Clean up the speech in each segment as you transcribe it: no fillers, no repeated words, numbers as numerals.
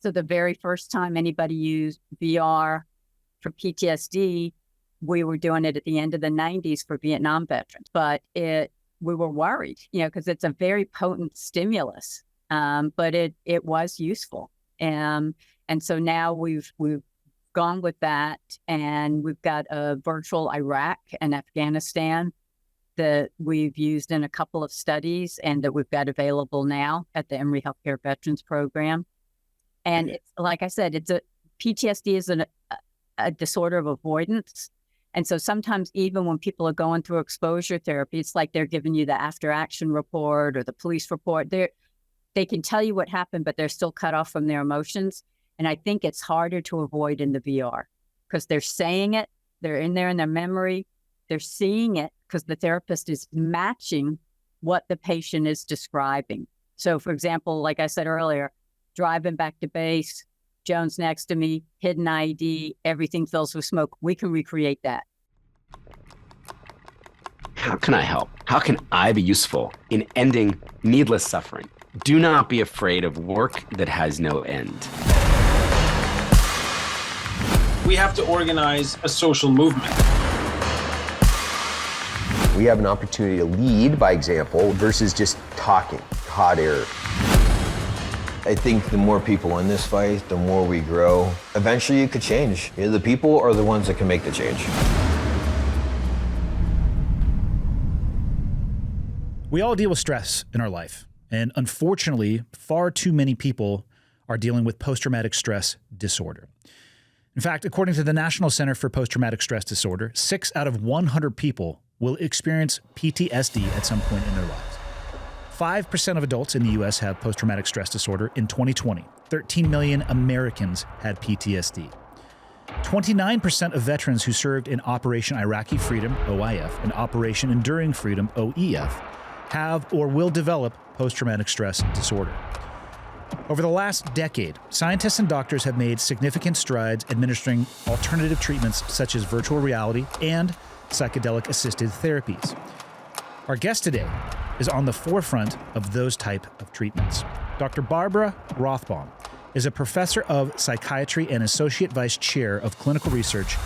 So the very first time anybody used VR for PTSD, we were doing it at the end of the 90s for Vietnam veterans. But we were worried, because it's a very potent stimulus, but it was useful. And so now we've gone with that, and we've got a virtual Iraq and Afghanistan that we've used in a couple of studies and that we've got available now at the Emory Healthcare Veterans Program. And it's, like I said, PTSD is a disorder of avoidance. And so sometimes even when people are going through exposure therapy, it's like they're giving you the after action report or the police report. They can tell you what happened, but they're still cut off from their emotions. And I think it's harder to avoid in the VR because they're saying it, they're in there in their memory, they're seeing it because the therapist is matching what the patient is describing. So for example, like I said earlier, driving back to base, Joan's next to me, hidden IED, everything fills with smoke. We can recreate that. How can I help? How can I be useful in ending needless suffering? Do not be afraid of work that has no end. We have to organize a social movement. We have an opportunity to lead by example versus just talking, hot air. I think the more people in this fight, the more we grow. Eventually it could change. The people are the ones that can make the change. We all deal with stress in our life. And unfortunately, far too many people are dealing with post-traumatic stress disorder. In fact, according to the National Center for Post-Traumatic Stress Disorder, 6 out of 100 people will experience PTSD at some point in their lives. 5% of adults in the U.S. have post-traumatic stress disorder in 2020. 13 million Americans had PTSD. 29% of veterans who served in Operation Iraqi Freedom, OIF, and Operation Enduring Freedom, OEF, have or will develop post-traumatic stress disorder. Over the last decade, scientists and doctors have made significant strides administering alternative treatments such as virtual reality and psychedelic-assisted therapies. Our guest today is on the forefront of those type of treatments. Dr. Barbara Rothbaum is a professor of psychiatry and associate vice chair of clinical research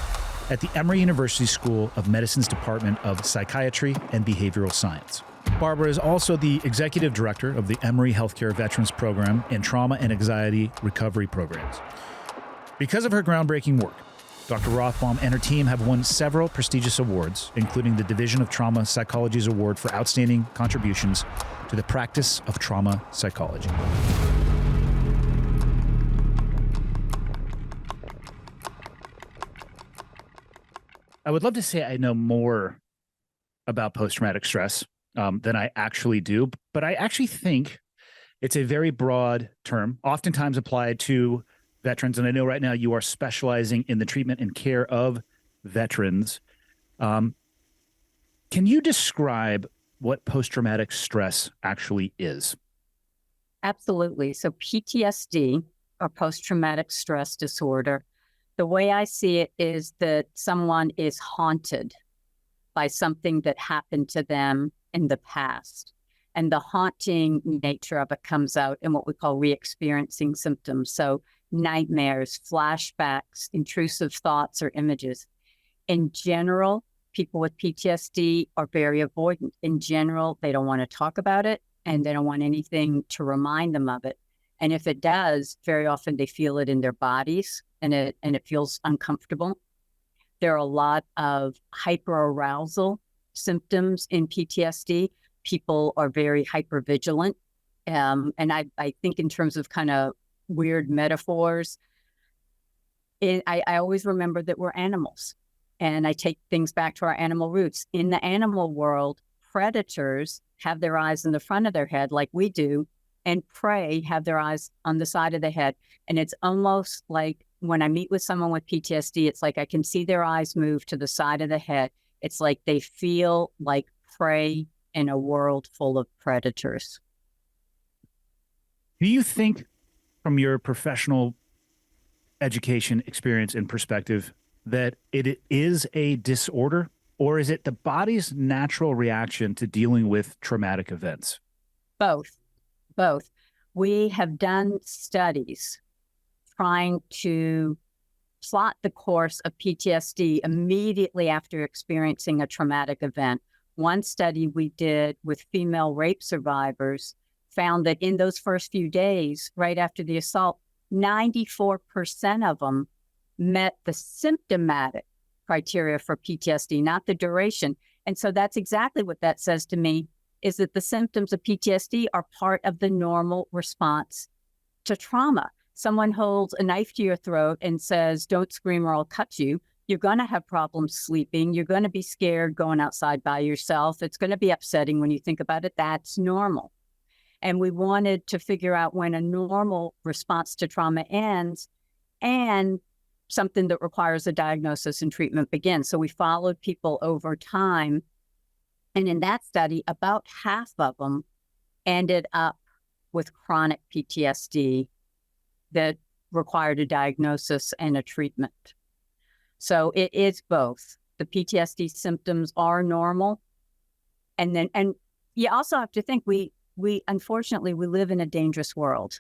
at the Emory University School of Medicine's Department of Psychiatry and Behavioral Science. Barbara is also the executive director of the Emory Healthcare Veterans Program and Trauma and Anxiety Recovery Programs. Because of her groundbreaking work, Dr. Rothbaum and her team have won several prestigious awards, including the Division of Trauma Psychology's Award for Outstanding Contributions to the Practice of Trauma Psychology. I would love to say I know more about post-traumatic stress than I actually do, but I actually think it's a very broad term, oftentimes applied to veterans. And I know right now you are specializing in the treatment and care of veterans. Can you describe what post-traumatic stress actually is? Absolutely. So PTSD, or post-traumatic stress disorder, the way I see it is that someone is haunted by something that happened to them in the past. And the haunting nature of it comes out in what we call re-experiencing symptoms. So nightmares, flashbacks, intrusive thoughts or images. In general, people with PTSD are very avoidant. In general, they don't want to talk about it and they don't want anything to remind them of it. And if it does, very often they feel it in their bodies and it feels uncomfortable. There are a lot of hyperarousal symptoms in PTSD. People are very hypervigilant. And I think in terms of kind of weird metaphors, I always remember that we're animals. And I take things back to our animal roots. In the animal world, predators have their eyes in the front of their head like we do, and prey have their eyes on the side of the head. And it's almost like when I meet with someone with PTSD, it's like I can see their eyes move to the side of the head. It's like they feel like prey in a world full of predators. Do you think, from your professional education, experience, and perspective, that it is a disorder, or is it the body's natural reaction to dealing with traumatic events? Both. We have done studies trying to plot the course of PTSD immediately after experiencing a traumatic event. One study we did with female rape survivors found that in those first few days, right after the assault, 94% of them met the symptomatic criteria for PTSD, not the duration. And so that's exactly what that says to me, is that the symptoms of PTSD are part of the normal response to trauma. Someone holds a knife to your throat and says, don't scream or I'll cut you. You're going to have problems sleeping. You're going to be scared going outside by yourself. It's going to be upsetting when you think about it. That's normal. And we wanted to figure out when a normal response to trauma ends and something that requires a diagnosis and treatment begins. So we followed people over time. And in that study, about half of them ended up with chronic PTSD that required a diagnosis and a treatment. So it is both. The PTSD symptoms are normal. And you also have to think we unfortunately, we live in a dangerous world.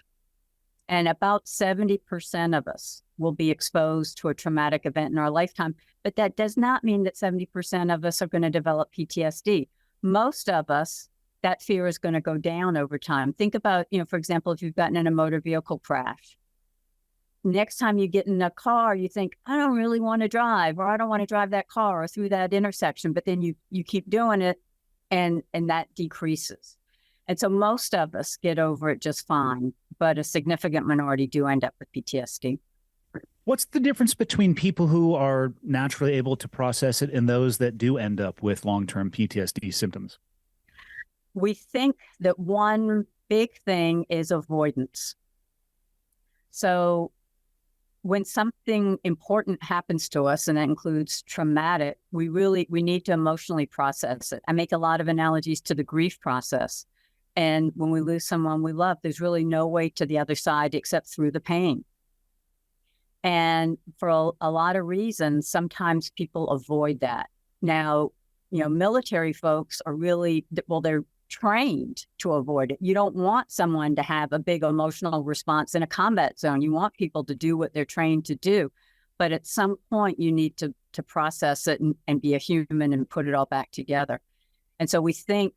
And about 70% of us will be exposed to a traumatic event in our lifetime. But that does not mean that 70% of us are going to develop PTSD. Most of us, that fear is going to go down over time. Think about, for example, if you've gotten in a motor vehicle crash. Next time you get in a car, you think, I don't really want to drive, or I don't want to drive that car or through that intersection. But then you keep doing it and that decreases. And so most of us get over it just fine, but a significant minority do end up with PTSD. What's the difference between people who are naturally able to process it and those that do end up with long-term PTSD symptoms? We think that one big thing is avoidance. So when something important happens to us, and that includes traumatic, we need to emotionally process it. I make a lot of analogies to the grief process. And when we lose someone we love, there's really no way to the other side except through the pain. And for a lot of reasons, sometimes people avoid that. Now, military folks are really, they're trained to avoid it. You don't want someone to have a big emotional response in a combat zone. You want people to do what they're trained to do. But at some point, you need to process it and be a human and put it all back together. And so we think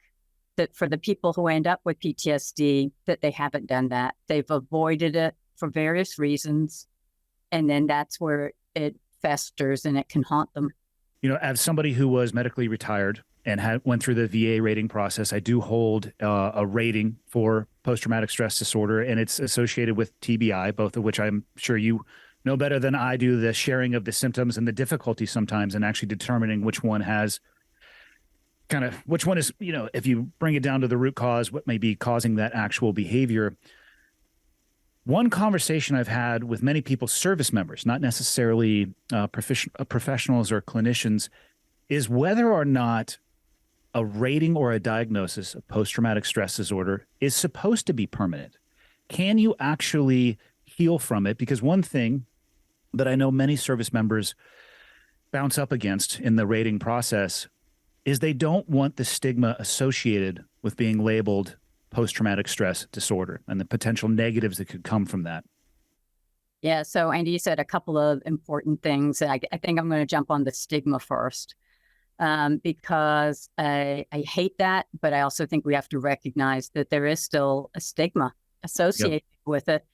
that for the people who end up with PTSD, that they haven't done that. They've avoided it for various reasons. And then that's where it festers and it can haunt them. As somebody who was medically retired and went through the VA rating process, I do hold a rating for post-traumatic stress disorder, and it's associated with TBI, both of which I'm sure you know better than I do, the sharing of the symptoms and the difficulty sometimes in actually determining which one is, if you bring it down to the root cause, what may be causing that actual behavior. One conversation I've had with many people, service members, not necessarily professionals or clinicians, is whether or not a rating or a diagnosis of post-traumatic stress disorder is supposed to be permanent. Can you actually heal from it? Because one thing that I know many service members bounce up against in the rating process is they don't want the stigma associated with being labeled post-traumatic stress disorder and the potential negatives that could come from that. Yeah. So Andy, you said a couple of important things. I think I'm going to jump on the stigma first because I hate that, but I also think we have to recognize that there is still a stigma associated with it.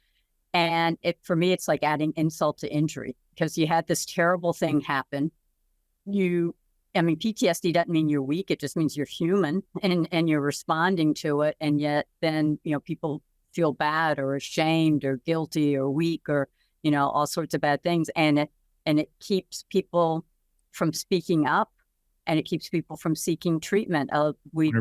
And for me, it's like adding insult to injury, because you had this terrible thing happen. PTSD doesn't mean you're weak. It just means you're human and you're responding to it. And yet then, people feel bad or ashamed or guilty or weak or, all sorts of bad things. And it keeps people from speaking up, and it keeps people from seeking treatment. We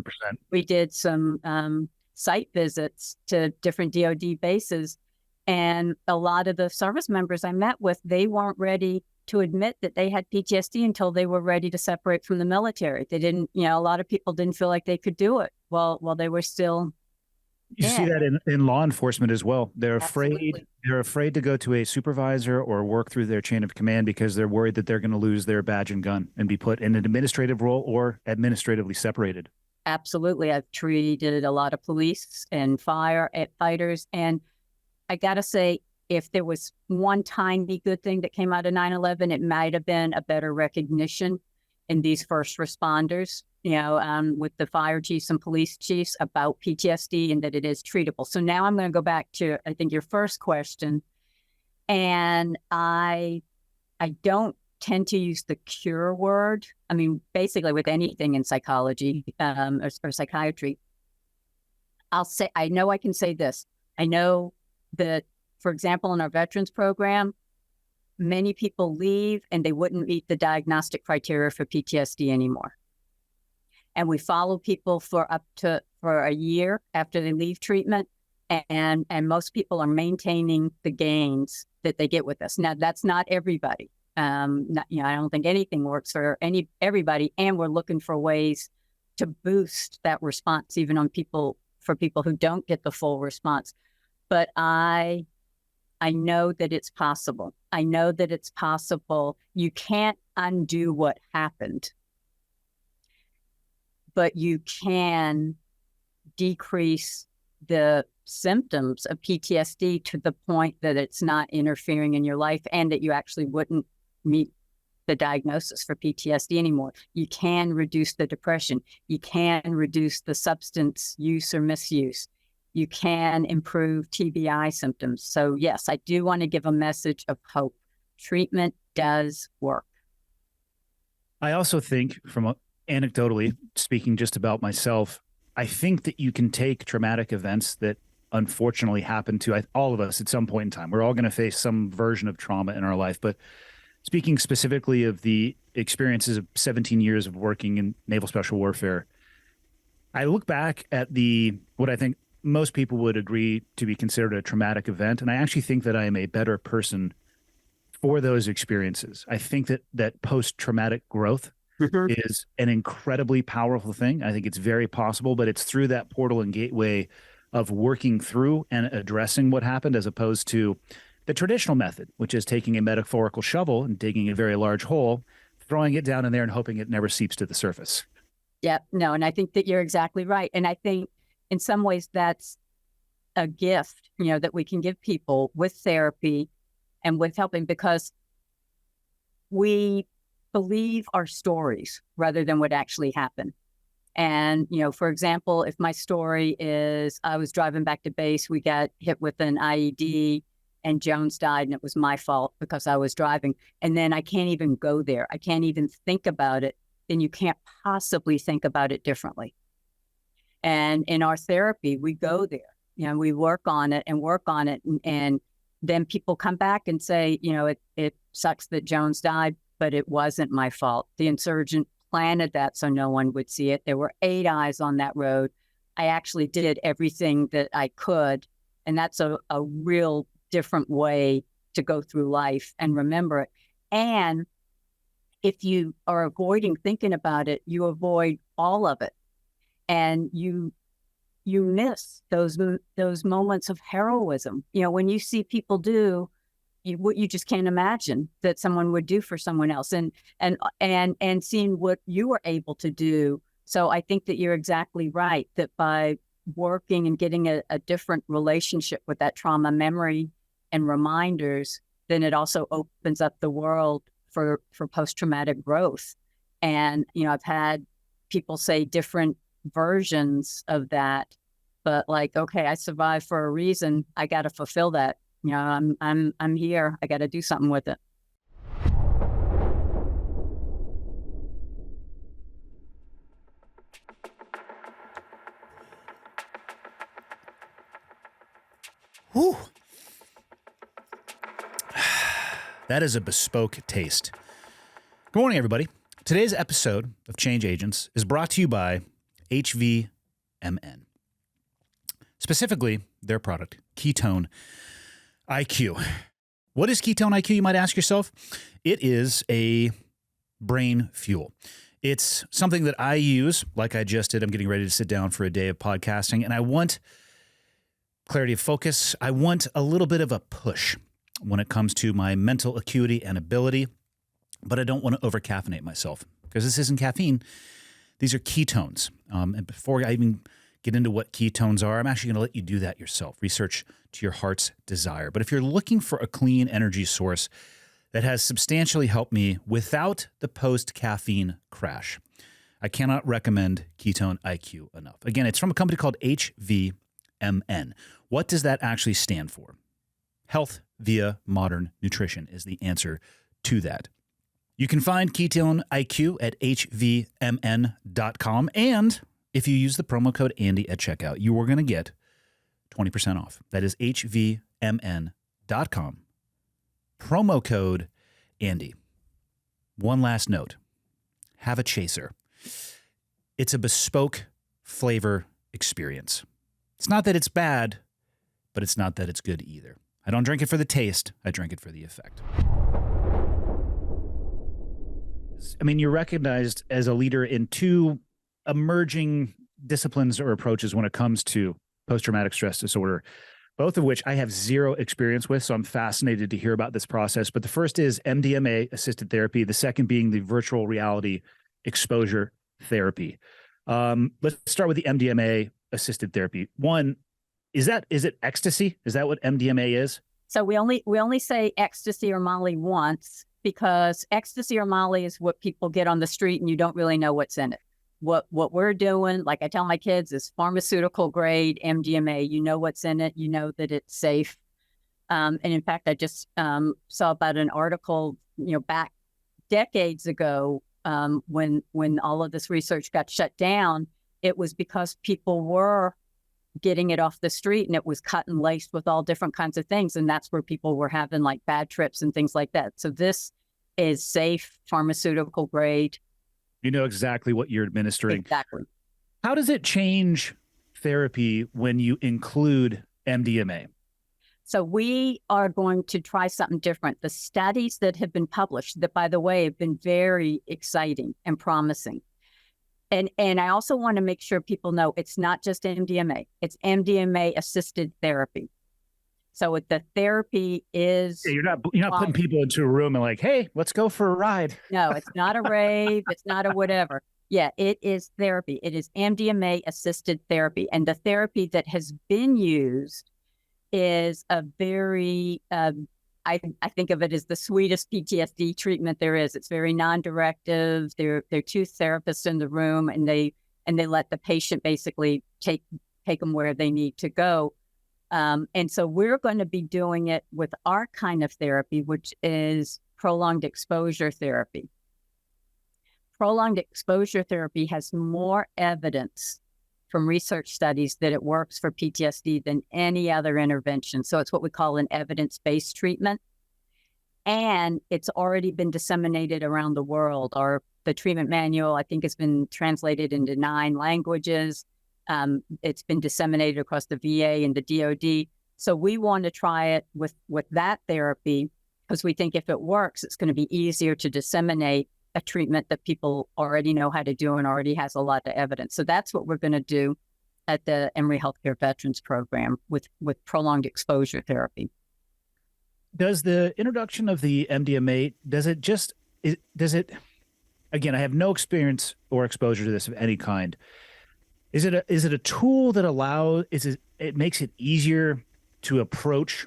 did some site visits to different DoD bases, and a lot of the service members I met with, they weren't ready to admit that they had PTSD until they were ready to separate from the military. They didn't, a lot of people didn't feel like they could do it while they were still. You see that in law enforcement as well. They're Absolutely. afraid. They're afraid to go to a supervisor or work through their chain of command because they're worried that they're going to lose their badge and gun and be put in an administrative role or administratively separated. Absolutely. I've treated a lot of police and fighters. And I got to say, if there was one tiny good thing that came out of 9/11, it might have been a better recognition in these first responders, with the fire chiefs and police chiefs about PTSD and that it is treatable. So now I'm going to go back to, I think, your first question. And I don't tend to use the cure word. I mean, basically with anything in psychology or psychiatry, I know I can say this. I know that, for example, in our veterans program, many people leave and they wouldn't meet the diagnostic criteria for PTSD anymore. And we follow people for a year after they leave treatment. And most people are maintaining the gains that they get with us. Now, that's not everybody. I don't think anything works for everybody. And we're looking for ways to boost that response, even for people who don't get the full response. But I know that it's possible. I know that it's possible. You can't undo what happened, but you can decrease the symptoms of PTSD to the point that it's not interfering in your life and that you actually wouldn't meet the diagnosis for PTSD anymore. You can reduce the depression. You can reduce the substance use or misuse. You can improve TBI symptoms. So yes, I do want to give a message of hope. Treatment does work. I also think, anecdotally speaking just about myself, I think that you can take traumatic events that unfortunately happen to all of us at some point in time. We're all going to face some version of trauma in our life. But speaking specifically of the experiences of 17 years of working in naval special warfare, I look back at what I think most people would agree to be considered a traumatic event. And I actually think that I am a better person for those experiences. I think that post-traumatic growth is an incredibly powerful thing. I think it's very possible, but it's through that portal and gateway of working through and addressing what happened, as opposed to the traditional method, which is taking a metaphorical shovel and digging a very large hole, throwing it down in there and hoping it never seeps to the surface. Yeah, no, and I think that you're exactly right. And I think in some ways that's a gift, that we can give people with therapy and with helping, because we believe our stories rather than what actually happened. And, for example, if my story is I was driving back to base, we got hit with an IED and Jones died and it was my fault because I was driving. And then I can't even go there. I can't even think about it. Then you can't possibly think about it differently. And in our therapy, we go there, we work on it. And then people come back and say, it sucks that Jones died, but it wasn't my fault. The insurgent planted that so no one would see it. There were 8 eyes on that road. I actually did everything that I could. And that's a real different way to go through life and remember it. And if you are avoiding thinking about it, you avoid all of it. And you miss those moments of heroism. When you see people do what you just can't imagine that someone would do for someone else, and seeing what you were able to do. So I think that you're exactly right, that by working and getting a different relationship with that trauma memory and reminders, then it also opens up the world for post-traumatic growth. And, I've had people say different versions of that, but like, okay, I survived for a reason. I got to fulfill that. I'm here. I got to do something with it. Whew. That is a bespoke taste. Good morning, everybody. Today's episode of Change Agents is brought to you by HVMN. Specifically, their product, Ketone IQ. What is Ketone IQ, you might ask yourself? It is a brain fuel. It's something that I use, like I just did. I'm getting ready to sit down for a day of podcasting, and I want clarity of focus. I want a little bit of a push when it comes to my mental acuity and ability, but I don't want to over-caffeinate myself because this isn't caffeine. These are ketones. And before I even get into what ketones are. I'm actually going to let you do that yourself. Research to your heart's desire. But if you're looking for a clean energy source that has substantially helped me without the post-caffeine crash, I cannot recommend Ketone IQ enough. Again, it's from a company called HVMN. What does that actually stand for? Health via modern nutrition is the answer to that. You can find Ketone IQ at hvmn.com. And if you use the promo code Andy at checkout, you are going to get 20% off. That is hvmn.com. Promo code Andy. One last note. Have a chaser. It's a bespoke flavor experience. It's not that it's bad, but it's not that it's good either. I don't drink it for the taste. I drink it for the effect. I mean, you're recognized as a leader in two emerging disciplines or approaches when it comes to post-traumatic stress disorder, both of which I have zero experience with, so I'm fascinated to hear about this process. But the first is MDMA-assisted therapy, the second being the virtual reality exposure therapy. Let's start with the MDMA-assisted therapy. One, is it ecstasy? Is that what MDMA is? So we only say ecstasy or Molly once, because ecstasy or Molly is what people get on the street and you don't really know what's in it. What we're doing, like I tell my kids, is pharmaceutical grade MDMA. You know what's in it. You know that it's safe. And in fact, I just saw about an article, back decades ago, when all of this research got shut down. It was because people were getting it off the street and it was cut and laced with all different kinds of things. And that's where people were having like bad trips and things like that. So this is safe, pharmaceutical grade. You know exactly what you're administering. Exactly. How does it change therapy when you include MDMA? So we are going to try something different. The studies that have been published, that by the way, have been very exciting and promising. And I also want to make sure people know it's not just MDMA, it's MDMA assisted therapy. So the therapy is... Yeah, you're not putting people into a room and like, hey, let's go for a ride. No, it's not a rave. It's not a whatever. Yeah, it is therapy. It is MDMA assisted therapy. And the therapy that has been used is a very, I think of it as the sweetest PTSD treatment there is. It's very non-directive. There are two therapists in the room, and they let the patient basically take them where they need to go. And so we're going to be doing it with our kind of therapy, which is prolonged exposure therapy. Prolonged exposure therapy has more evidence from research studies that it works for PTSD than any other intervention. So it's what we call an evidence-based treatment. And it's already been disseminated around the world. The treatment manual, I think, has been translated into 9 languages. It's been disseminated across the VA and the DOD. So we want to try it with that therapy, because we think if it works, it's going to be easier to disseminate a treatment that people already know how to do and already has a lot of evidence. So that's what we're going to do at the Emory Healthcare Veterans Program with prolonged exposure therapy. Does the introduction of the MDMA, again, I have no experience or exposure to this of any kind. Is it a tool that it makes it easier to approach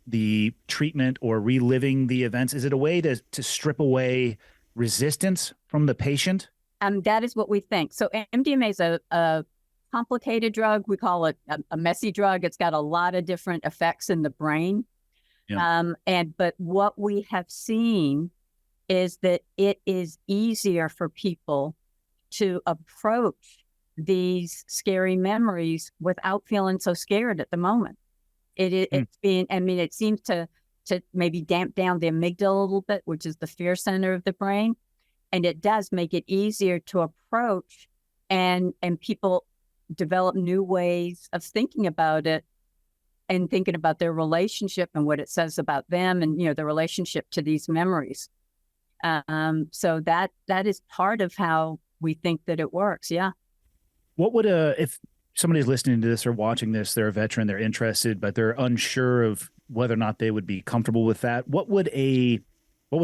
the treatment or reliving the events? Is it a way to strip away resistance from the patient? That is what we think. So MDMA is a complicated drug. We call it a messy drug. It's got a lot of different effects in the brain. Yeah. But what we have seen is that it is easier for people to approach these scary memories without feeling so scared at the moment. It seems to maybe damp down the amygdala a little bit, which is the fear center of the brain. And it does make it easier to approach, and people develop new ways of thinking about it and thinking about their relationship and what it says about them and, the relationship to these memories. So that is part of how we think that it works. Yeah. What would if somebody's listening to this or watching this, they're a veteran, they're interested, but they're unsure of whether or not they would be comfortable with that, what would a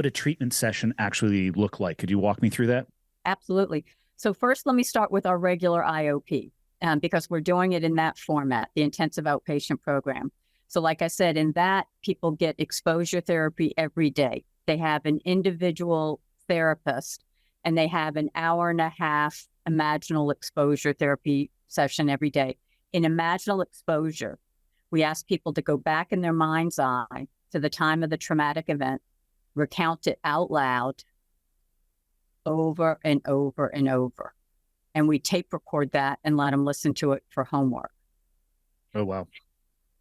treatment session actually look like? Could you walk me through that? Absolutely. So first, let me start with our regular IOP. because we're doing it in that format, the intensive outpatient program. So like I said, in that, people get exposure therapy every day. They have an individual therapist, and they have an hour and a half imaginal exposure therapy session every day. In imaginal exposure, we ask people to go back in their mind's eye to the time of the traumatic event, recount it out loud over and over and over. And we tape record that and let them listen to it for homework. Oh, wow.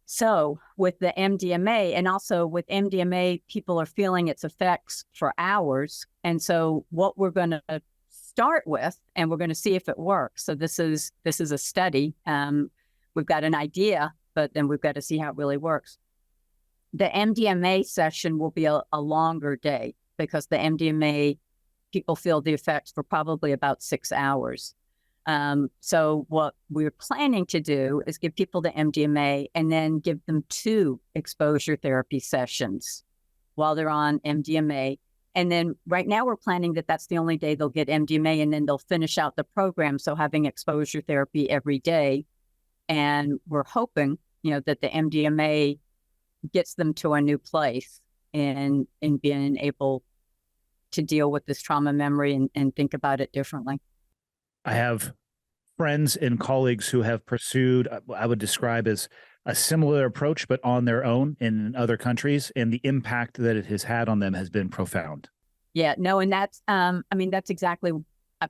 So with the MDMA, and also with MDMA, people are feeling its effects for hours. And so what we're going to start with, and we're going to see if it works. So this is a study. We've got an idea, but then we've got to see how it really works. The MDMA session will be a longer day because the MDMA, people feel the effects for probably about 6 hours. So what we're planning to do is give people the MDMA and then give them 2 exposure therapy sessions while they're on MDMA. And then right now we're planning that that's the only day they'll get MDMA, and then they'll finish out the program. So having exposure therapy every day. And we're hoping, that the MDMA gets them to a new place and being able to deal with this trauma memory and think about it differently. I have friends and colleagues who have pursued, I would describe as a similar approach, but on their own in other countries. And the impact that it has had on them has been profound. Yeah, no. And that's, that's exactly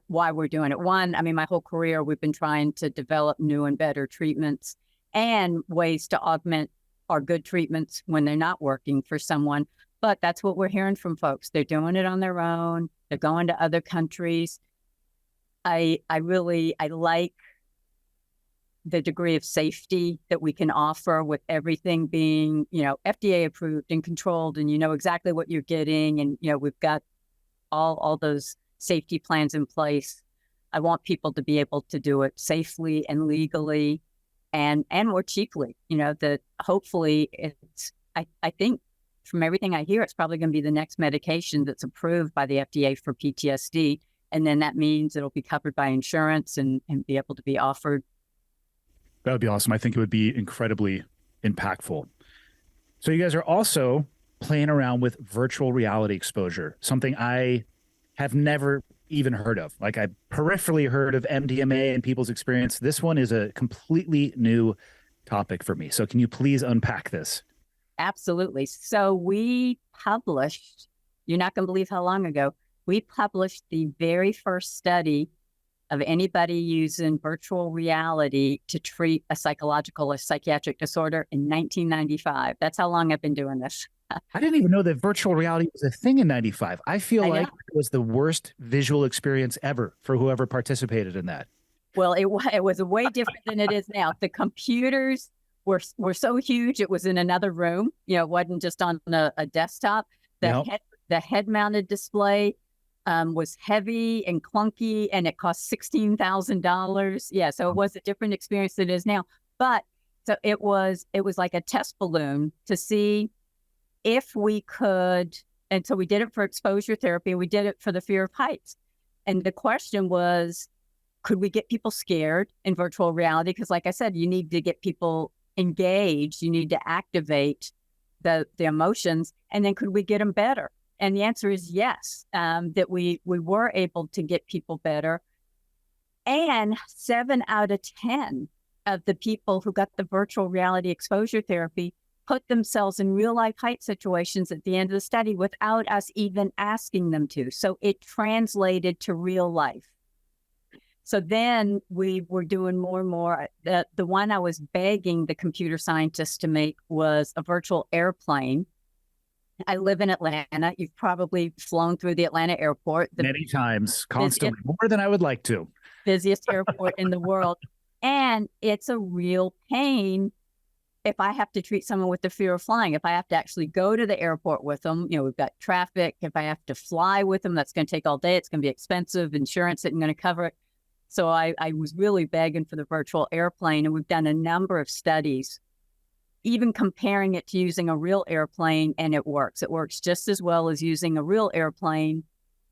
why we're doing it. One, my whole career, we've been trying to develop new and better treatments and ways to augment our good treatments when they're not working for someone. But that's what we're hearing from folks. They're doing it on their own. They're going to other countries. I like the degree of safety that we can offer with everything being, FDA approved and controlled, and you know exactly what you're getting. And, we've got all those safety plans in place. I want people to be able to do it safely and legally and more cheaply, that hopefully I think from everything I hear, it's probably going to be the next medication that's approved by the FDA for PTSD. And then that means it'll be covered by insurance and be able to be offered. That would be awesome. I think it would be incredibly impactful. So you guys are also playing around with virtual reality exposure, something I have never even heard of. Like, I peripherally heard of MDMA and people's experience. This one is a completely new topic for me. So can you please unpack this? Absolutely. So we published, you're not going to believe how long ago, we published the very first study of anybody using virtual reality to treat a psychological or psychiatric disorder in 1995. That's how long I've been doing this. I didn't even know that virtual reality was a thing in 95. I feel like it was the worst visual experience ever for whoever participated in that. Well, it was way different than it is now. The computers were so huge, it was in another room. It wasn't just on a desktop. The head-mounted display was heavy and clunky, and it cost $16,000. Yeah, so it was a different experience than it is now. But so it was like a test balloon to see if we could. And so we did it for exposure therapy, and we did it for the fear of heights. And the question was, could we get people scared in virtual reality? Because like I said, you need to get people engaged. You need to activate the emotions. And then could we get them better? And the answer is yes, that we were able to get people better. And 7 out of 10 of the people who got the virtual reality exposure therapy put themselves in real life height situations at the end of the study without us even asking them to. So it translated to real life. So then we were doing more and more. The one I was begging the computer scientists to make was a virtual airplane. I live in Atlanta. You've probably flown through the Atlanta airport. Many times, constantly, more than I would like to. Busiest airport in the world. And it's a real pain if I have to treat someone with the fear of flying, if I have to actually go to the airport with them. We've got traffic. If I have to fly with them, that's going to take all day. It's going to be expensive. Insurance isn't going to cover it. So I was really begging for the virtual airplane. And we've done a number of studies, even comparing it to using a real airplane, and it works. It works just as well as using a real airplane,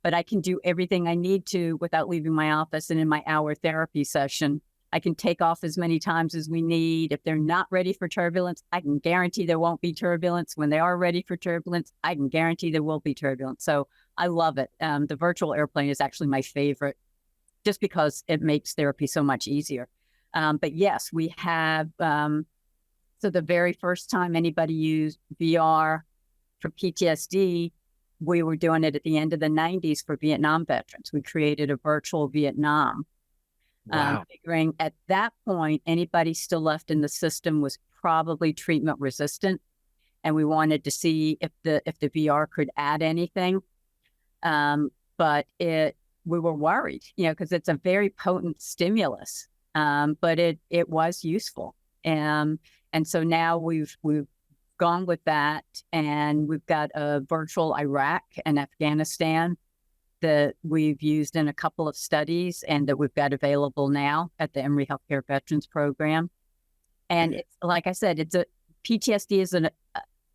but I can do everything I need to without leaving my office and in my hour therapy session. I can take off as many times as we need. If they're not ready for turbulence, I can guarantee there won't be turbulence. When they are ready for turbulence, I can guarantee there will be turbulence. So I love it. The virtual airplane is actually my favorite just because it makes therapy so much easier. But yes, we have, so the very first time anybody used VR for PTSD, we were doing it at the end of the 90s for Vietnam veterans. We created a virtual Vietnam. Wow. Figuring at that point, anybody still left in the system was probably treatment resistant. And we wanted to see if the VR could add anything. But we were worried, because it's a very potent stimulus. But it was useful. And so now we've gone with that, and we've got a virtual Iraq and Afghanistan that we've used in a couple of studies and that we've got available now at the Emory Healthcare Veterans Program. And it's, like I said, PTSD is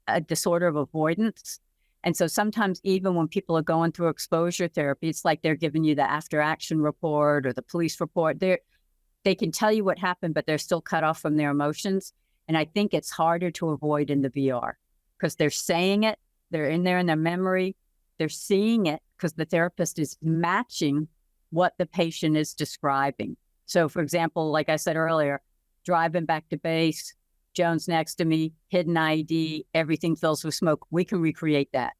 a disorder of avoidance. And so sometimes even when people are going through exposure therapy, it's like they're giving you the after action report or the police report. They can tell you what happened, but they're still cut off from their emotions. And I think it's harder to avoid in the VR because they're saying it, they're in there in their memory, they're seeing it because the therapist is matching what the patient is describing. So for example, like I said earlier, driving back to base, Jones next to me, hidden ID, everything fills with smoke. We can recreate that.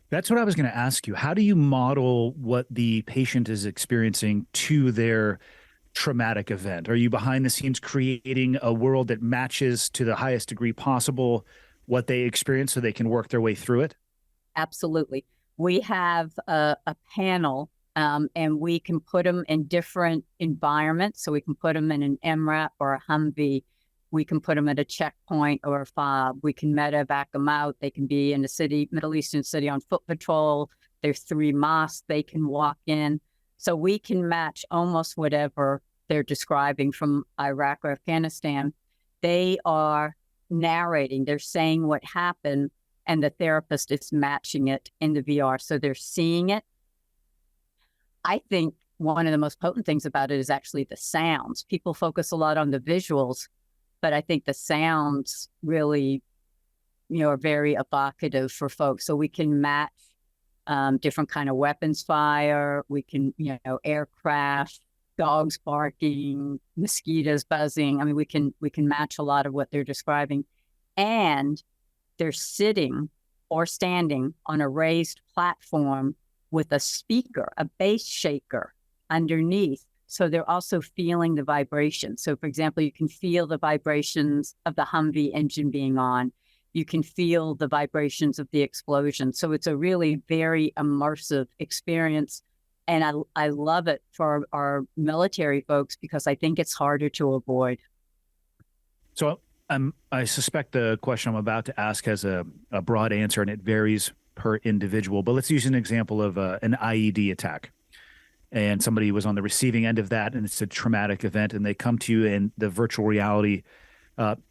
That's what I was going to ask you. How do you model what the patient is experiencing to their traumatic event? Are you behind the scenes creating a world that matches to the highest degree possible what they experience so they can work their way through it? Absolutely. We have a panel, and we can put them in different environments. So we can put them in an MRAP or a Humvee. We can put them at a checkpoint or a fob. We can medevac them out. They can be in a city, Middle Eastern city on foot patrol. There's 3 mosques they can walk in. So we can match almost whatever they're describing from Iraq or Afghanistan. They are narrating, they're saying what happened, and the therapist is matching it in the VR. So they're seeing it. I think one of the most potent things about it is actually the sounds. People focus a lot on the visuals, but I think the sounds really, are very evocative for folks. So we can match different kind of weapons fire. We can, aircraft, dogs barking, mosquitoes buzzing. I mean, we can match a lot of what they're describing. And they're sitting or standing on a raised platform with a speaker, a bass shaker underneath. So they're also feeling the vibration. So for example, you can feel the vibrations of the Humvee engine being on. You can feel the vibrations of the explosion. So it's a really very immersive experience. And I love it for our military folks because I think it's harder to avoid. So I suspect the question I'm about to ask has a broad answer and it varies per individual, but let's use an example of an IED attack. And somebody was on the receiving end of that and it's a traumatic event and they come to you in the virtual reality.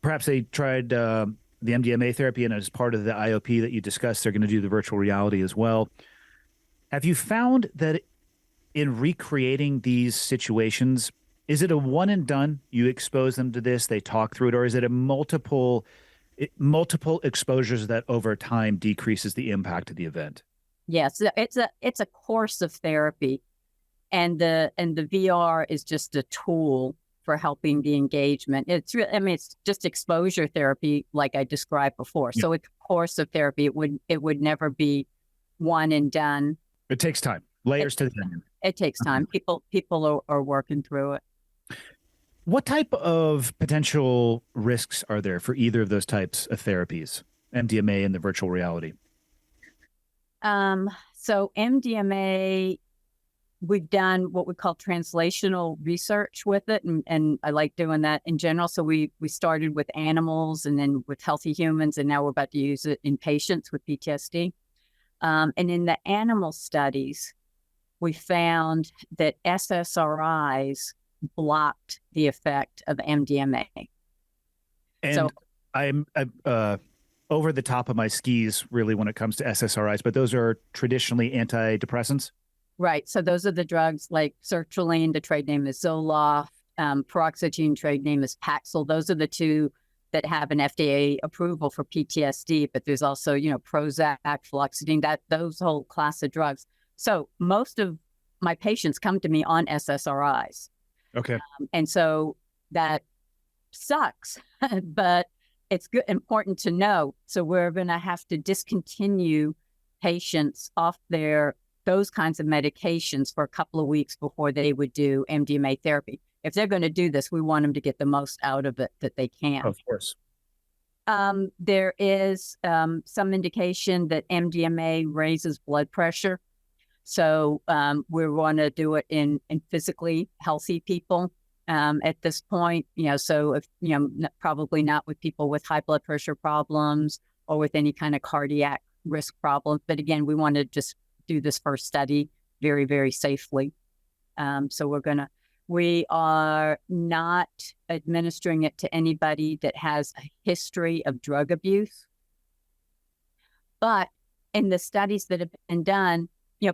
Perhaps they tried the MDMA therapy and as part of the IOP that you discussed, they're going to do the virtual reality as well. Have you found that in recreating these situations, is it a one and done? You expose them to this, they talk through it, or is it a multiple exposures that over time decreases the impact of the event? Yes, it's a course of therapy, and the VR is just a tool for helping the engagement. It's just exposure therapy, like I described before. Yeah. So it's a course of therapy. It would never be one and done. It takes time, layers to the onion. It takes time. People are working through it. What type of potential risks are there for either of those types of therapies, MDMA and the virtual reality? So MDMA, we've done what we call translational research with it, and I like doing that in general. So we started with animals and then with healthy humans, and now we're about to use it in patients with PTSD. And in the animal studies, we found that SSRIs blocked the effect of MDMA. And so I'm over the top of my skis, really, when it comes to SSRIs, but those are traditionally antidepressants? Right. So those are the drugs like sertraline, the trade name is Zoloft, paroxetine trade name is Paxil. Those are the two that have an FDA approval for PTSD, but there's also, Prozac, fluoxetine, those whole class of drugs. So most of my patients come to me on SSRIs. Okay. And so that sucks, but it's important to know. So we're going to have to discontinue patients off those kinds of medications for a couple of weeks before they would do MDMA therapy. If they're going to do this, we want them to get the most out of it that they can. Of course. There is some indication that MDMA raises blood pressure. So we want to do it in physically healthy people at this point. So if probably not with people with high blood pressure problems or with any kind of cardiac risk problem. But again, we want to just do this first study very, very safely. So we are not administering it to anybody that has a history of drug abuse. But in the studies that have been done,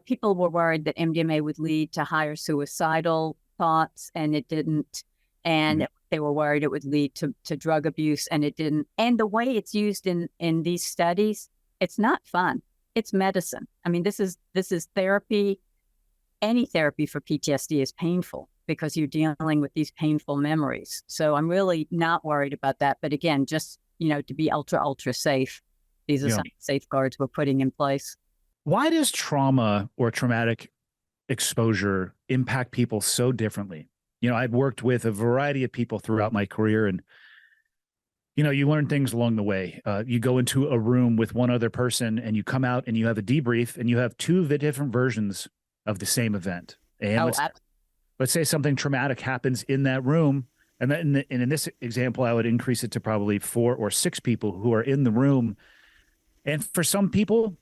people were worried that MDMA would lead to higher suicidal thoughts, and it didn't. And they were worried it would lead to drug abuse, and it didn't. And the way it's used in these studies, it's not fun. It's medicine. I mean, this is therapy. Any therapy for PTSD is painful because you're dealing with these painful memories. So I'm really not worried about that. But again, just, to be ultra safe, these are some safeguards we're putting in place. Why does trauma or traumatic exposure impact people so differently? I've worked with a variety of people throughout my career, and you learn things along the way. You go into a room with one other person and you come out and you have a debrief and you have two different versions of the same event. And let's say something traumatic happens in that room. And then in this example, I would increase it to probably 4 or 6 people who are in the room. And for some people,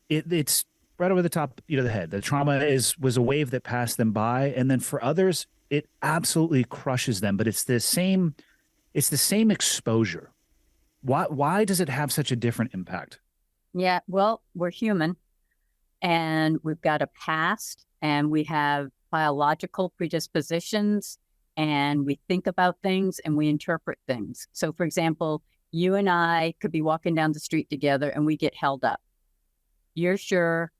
it's right over the top, the head. The trauma was a wave that passed them by. And then for others, it absolutely crushes them. But it's the same exposure. Why does it have such a different impact? Yeah, well, we're human, and we've got a past, and we have biological predispositions, and we think about things and we interpret things. So, for example, you and I could be walking down the street together and we get held up. You're sure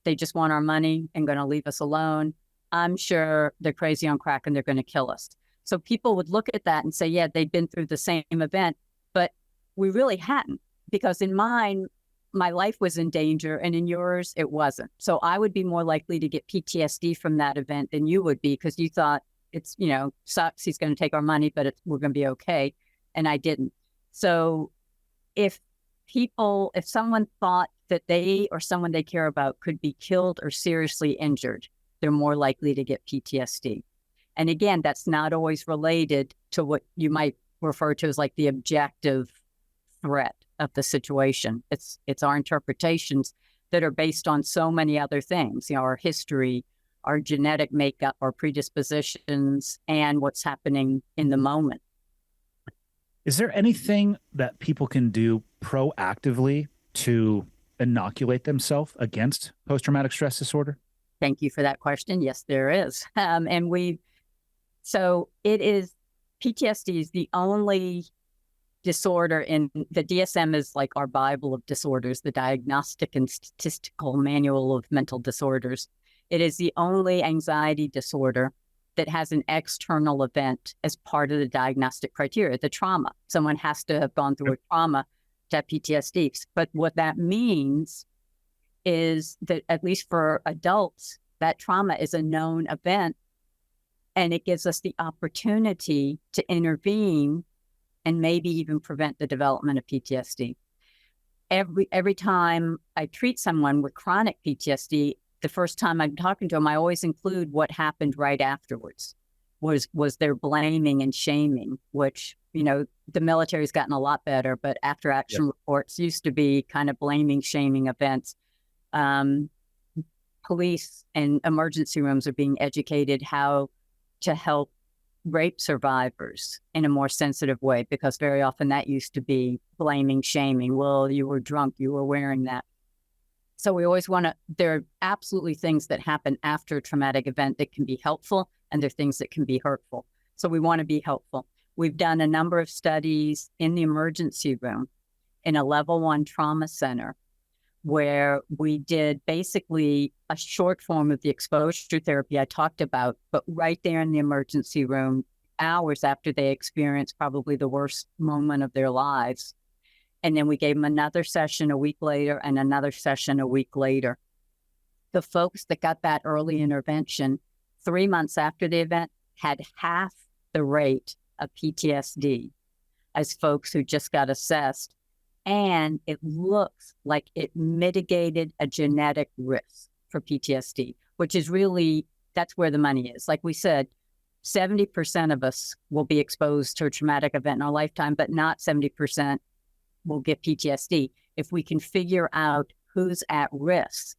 they just want our money and going to leave us alone. I'm sure they're crazy on crack and they're going to kill us. So people would look at that and say, yeah, they've been through the same event, but we really hadn't, because in mine, my life was in danger, and in yours, it wasn't. So I would be more likely to get PTSD from that event than you would be, because you thought it's, sucks, he's going to take our money, but we're going to be okay. And I didn't. So if someone thought that they or someone they care about could be killed or seriously injured, they're more likely to get PTSD. And again, that's not always related to what you might refer to as like the objective threat of the situation. It's our interpretations that are based on so many other things, our history, our genetic makeup, our predispositions, and what's happening in the moment. Is there anything that people can do proactively to inoculate themselves against post-traumatic stress disorder? Thank you for that question. Yes, there is. So it is, PTSD is the only disorder in the DSM is like our Bible of disorders, the Diagnostic and Statistical Manual of Mental Disorders. It is the only anxiety disorder that has an external event as part of the diagnostic criteria, the trauma. Someone has to have gone through a trauma to have PTSD. But what that means is that, at least for adults, that trauma is a known event, and it gives us the opportunity to intervene and maybe even prevent the development of PTSD. Every time I treat someone with chronic PTSD, the first time I'm talking to them, I always include what happened right afterwards. Was there blaming and shaming, which, the military's gotten a lot better, but after action reports used to be kind of blaming, shaming events. Police and emergency rooms are being educated how to help rape survivors in a more sensitive way, because very often that used to be blaming, shaming. Well, you were drunk, you were wearing that. So we always there are absolutely things that happen after a traumatic event that can be helpful, and there are things that can be hurtful. So we want to be helpful. We've done a number of studies in the emergency room in a level 1 trauma center where we did basically a short form of the exposure therapy I talked about, but right there in the emergency room, hours after they experienced probably the worst moment of their lives. And then we gave them another session a week later and another session a week later. The folks that got that early intervention 3 months after the event had half the rate of PTSD as folks who just got assessed. And it looks like it mitigated a genetic risk for PTSD, which is really, that's where the money is. Like we said, 70% of us will be exposed to a traumatic event in our lifetime, but not 70% will get PTSD. If we can figure out who's at risk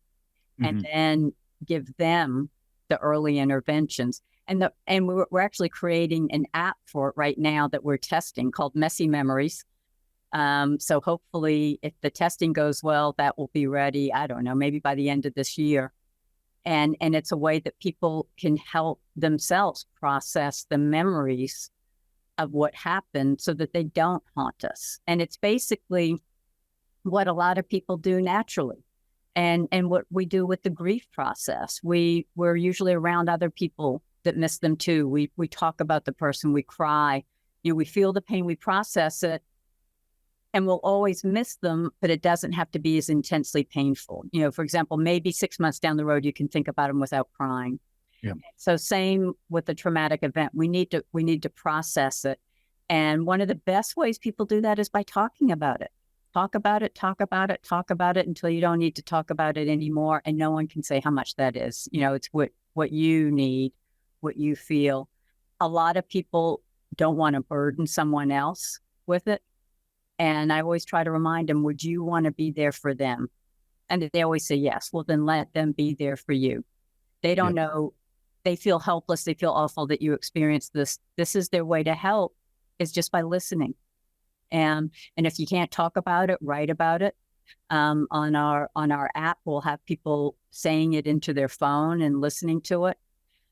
and then give them the early interventions. And we're actually creating an app for it right now that we're testing called Messy Memories. So hopefully if the testing goes well, that will be ready, I don't know, maybe by the end of this year. And it's a way that people can help themselves process the memories of what happened so that they don't haunt us. And it's basically what a lot of people do naturally. And what we do with the grief process. We're usually around other people that miss them too. We talk about the person, we cry, we feel the pain, we process it, and we'll always miss them, but it doesn't have to be as intensely painful. For example, maybe 6 months down the road, you can think about them without crying. Yeah. So same with the traumatic event. We need to process it. And one of the best ways people do that is by talking about it. Talk about it, talk about it, talk about it until you don't need to talk about it anymore. And no one can say how much that is. It's what you need, what you feel. A lot of people don't want to burden someone else with it. And I always try to remind them, would you want to be there for them? And they always say yes. Well, then let them be there for you. They don't know. They feel helpless. They feel awful that you experienced this. This is their way to help, is just by listening. And if you can't talk about it, write about it. On our app, we'll have people saying it into their phone and listening to it.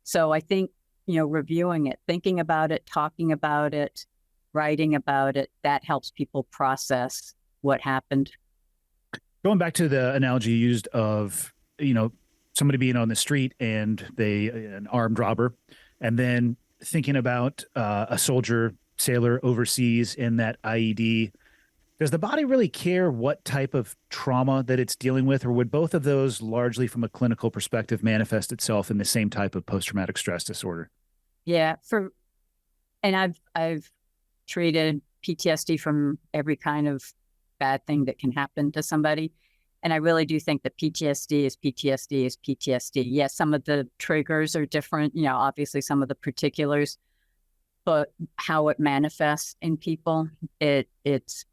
So I think, reviewing it, thinking about it, talking about it, writing about it, that helps people process what happened. Going back to the analogy used of, somebody being on the street and an armed robber, and then thinking about a sailor overseas in that IED, does the body really care what type of trauma that it's dealing with, or would both of those largely from a clinical perspective manifest itself in the same type of post-traumatic stress disorder? Yeah, and I've treated PTSD from every kind of bad thing that can happen to somebody. And I really do think that PTSD is PTSD. Yes, some of the triggers are different, obviously some of the particulars, but how it manifests in people, it's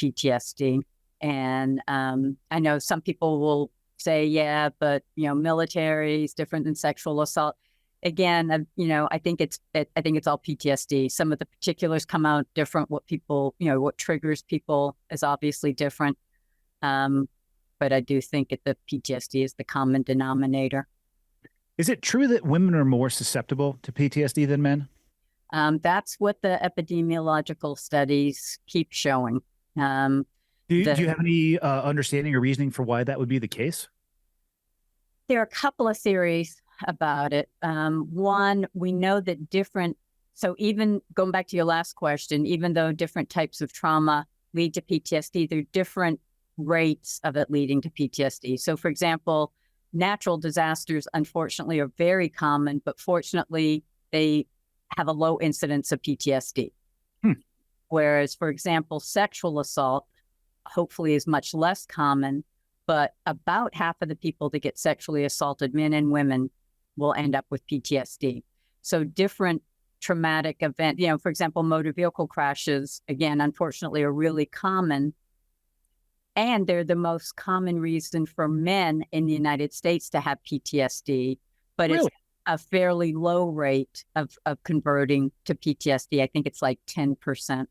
PTSD. And I know some people will say, yeah, but, military is different than sexual assault. Again, I think it's all PTSD. Some of the particulars come out different. What people, what triggers people is obviously different. But I do think that the PTSD is the common denominator. Is it true that women are more susceptible to PTSD than men? That's what the epidemiological studies keep showing. Do you have any understanding or reasoning for why that would be the case? There are a couple of theories about it. One, we know that so even going back to your last question, even though different types of trauma lead to PTSD, there are different rates of it leading to PTSD. So for example, natural disasters, unfortunately, are very common, but fortunately, they have a low incidence of PTSD. Whereas, for example, sexual assault, hopefully is much less common, but about half of the people that get sexually assaulted, men and women, will end up with PTSD. So different traumatic event, for example, motor vehicle crashes, again, unfortunately, are really common. And they're the most common reason for men in the United States to have PTSD, but really? It's a fairly low rate of converting to PTSD. I think it's like 10%.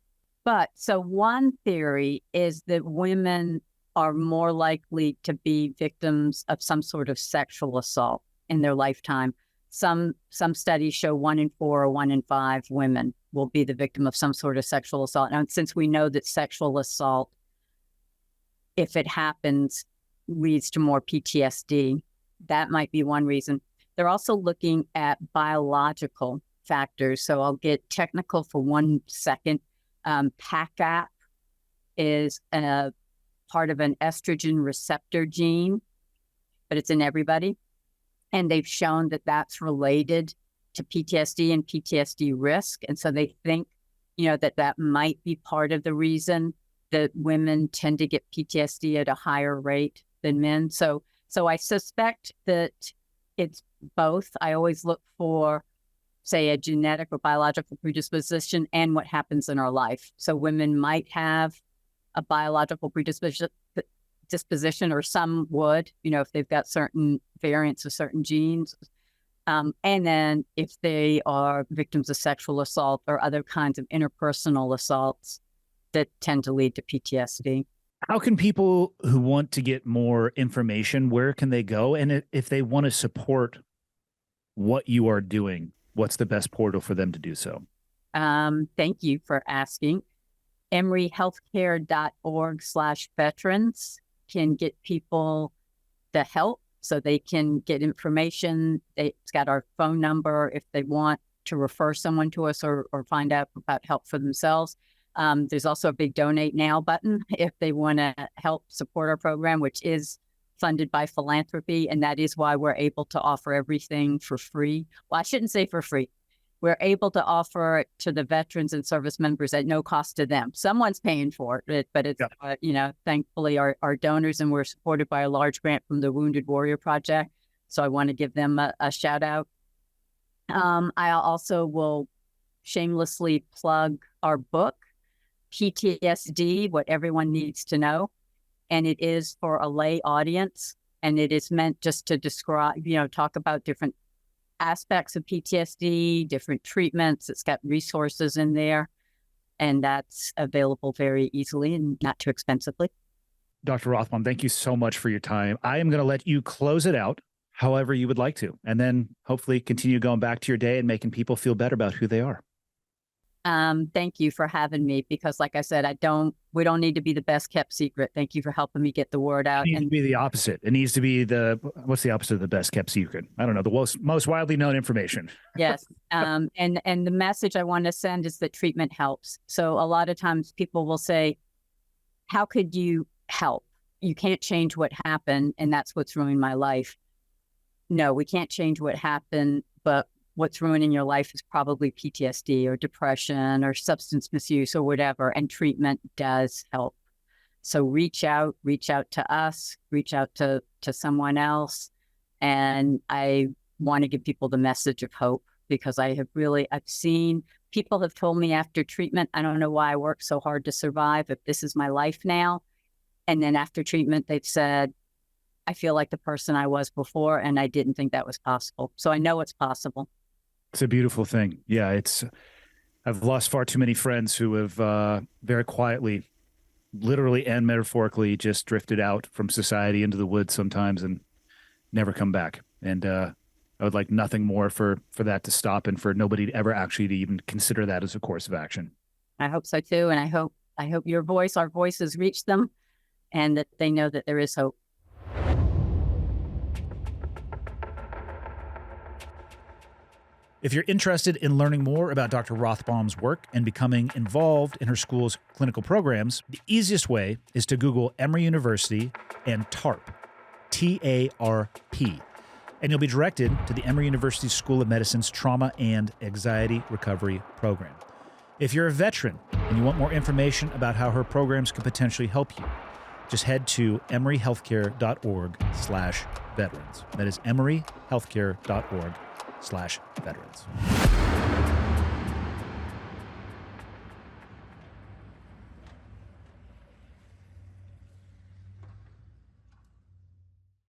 But so one theory is that women are more likely to be victims of some sort of sexual assault in their lifetime. some studies show 1 in 4 or 1 in 5 women will be the victim of some sort of sexual assault. And since we know that sexual assault, if it happens, leads to more PTSD, that might be one reason. They're also looking at biological factors. So I'll get technical for 1 second. PACAP is a part of an estrogen receptor gene, but it's in everybody. And they've shown that that's related to PTSD and PTSD risk. And so they think, that might be part of the reason that women tend to get PTSD at a higher rate than men. So I suspect that it's both. I always look for, say, a genetic or biological predisposition and what happens in our life. So women might have a biological predisposition, or some would, if they've got certain variants of certain genes. And then if they are victims of sexual assault or other kinds of interpersonal assaults that tend to lead to PTSD. How can people who want to get more information, where can they go? And if they want to support what you are doing, what's the best portal for them to do so? Thank you for asking. EmoryHealthcare.org/veterans can get people the help so they can get information. It's got our phone number if they want to refer someone to us or find out about help for themselves. There's also a big donate now button if they want to help support our program, which is funded by philanthropy. And that is why we're able to offer everything for free. Well, I shouldn't say for free. We're able to offer it to the veterans and service members at no cost to them. Someone's paying for it, but it's, thankfully our donors, and we're supported by a large grant from the Wounded Warrior Project. So I want to give them a shout out. I also will shamelessly plug our book, PTSD, What Everyone Needs to Know. And it is for a lay audience. And it is meant just to describe, talk about different aspects of PTSD, different treatments. It's got resources in there, and that's available very easily and not too expensively. Dr. Rothbaum, thank you so much for your time. I am going to let you close it out however you would like to, and then hopefully continue going back to your day and making people feel better about who they are. Thank you for having me, because like I said, we don't need to be the best kept secret. Thank you for helping me get the word out. It needs to be the opposite. It needs to be what's the opposite of the best kept secret? I don't know, the most widely known information. Yes. And the message I want to send is that treatment helps. So a lot of times people will say, how could you help? You can't change what happened, and that's what's ruined my life. No, we can't change what happened, but what's ruining your life is probably PTSD or depression or substance misuse or whatever, and treatment does help. So reach out to us, reach out to someone else. And I want to give people the message of hope, because I've seen people have told me after treatment, I don't know why I worked so hard to survive if this is my life now. And then after treatment, they've said, I feel like the person I was before, and I didn't think that was possible. So I know it's possible. It's a beautiful thing. Yeah, I've lost far too many friends who have very quietly, literally and metaphorically, just drifted out from society into the woods sometimes and never come back. And I would like nothing more for that to stop, and for nobody to ever actually to even consider that as a course of action. I hope so too. And I hope our voices reach them, and that they know that there is hope. If you're interested in learning more about Dr. Rothbaum's work and becoming involved in her school's clinical programs, the easiest way is to Google Emory University and TARP, T-A-R-P, and you'll be directed to the Emory University School of Medicine's Trauma and Anxiety Recovery Program. If you're a veteran and you want more information about how her programs could potentially help you, just head to emoryhealthcare.org/veterans. That is emoryhealthcare.org/veterans.